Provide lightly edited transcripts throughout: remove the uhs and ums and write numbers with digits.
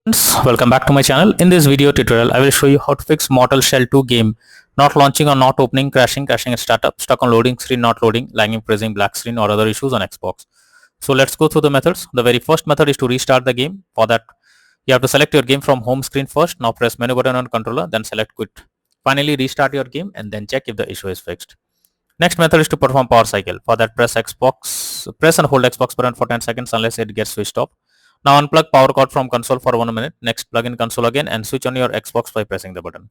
Welcome back to my channel. In this video tutorial, I will show you how to fix Mortal Shell 2 game not launching or not opening, crashing at startup, stuck on loading screen, not loading, lagging, freezing, black screen or other issues on Xbox. So let's go through the methods. The very first method is to restart the game. For that, you have to select your game from home screen first. Now press menu button on controller, then select quit. Finally, restart your game and then check if the issue is fixed. Next method is to perform power cycle. For that, press and hold Xbox button for 10 seconds unless it gets switched off. Now unplug power cord from console for 1 minute. Next, plug in console again and switch on your Xbox by pressing the button.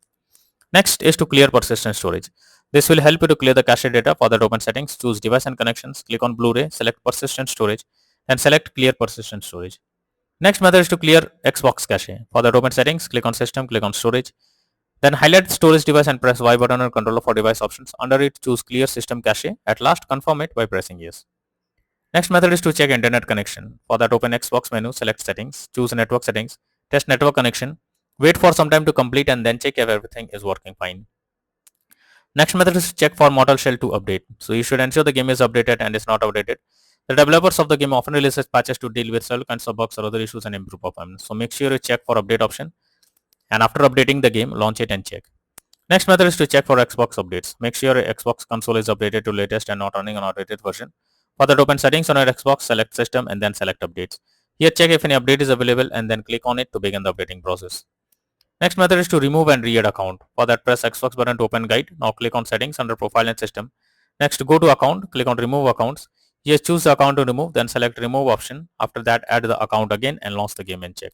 Next is to clear persistent storage. This will help you to clear the cache data. For that, open settings, choose device and connections, click on Blu-ray, select persistent storage and select clear persistent storage. Next method is to clear Xbox cache. For that, open settings, click on system, click on storage. Then highlight storage device and press Y button on controller for device options. Under it, choose clear system cache. At last, confirm it by pressing yes. Next method is to check internet connection. For that, open Xbox menu, select settings, choose network settings, test network connection, wait for some time to complete and then check if everything is working fine. Next method is to check for Mortal Shell 2 update. So you should ensure the game is updated and is not outdated. The developers of the game often releases patches to deal with several kinds of bugs or other issues and improve performance. So make sure you check for update option and after updating the game, launch it and check. Next method is to check for Xbox updates. Make sure your Xbox console is updated to latest and not running an outdated version. For that, open settings on your Xbox, select system and then select updates. Here check if any update is available and then click on it to begin the updating process. Next method is to remove and re-add account. For that, press Xbox button to open guide. Now click on settings under profile and system. Next, go to account, click on remove accounts. Here choose the account to remove, then select remove option. After that, add the account again and launch the game and check.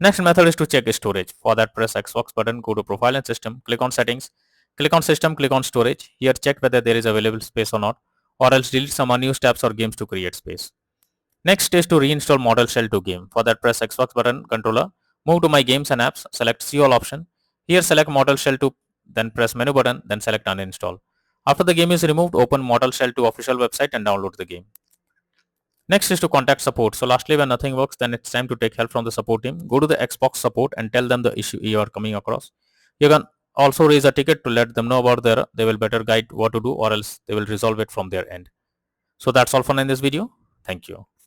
Next method is to check storage. For that, press Xbox button, go to profile and system, click on settings, click on system, click on storage. Here check whether there is available space or not, or else delete some unused tabs or games to create space. Next is to reinstall Mortal Shell 2 game. For that, press Xbox button, controller, move to my games and apps, select see all option. Here select Mortal Shell 2, then press menu button, then select uninstall. After the game is removed, open Mortal Shell 2 official website and download the game. Next is to contact support. So lastly, when nothing works, then it's time to take help from the support team. Go to the Xbox support and tell them the issue you are coming across. You can also raise a ticket to let them know about their, they will better guide what to do or else they will resolve it from their end. So that's all for in this video. Thank you.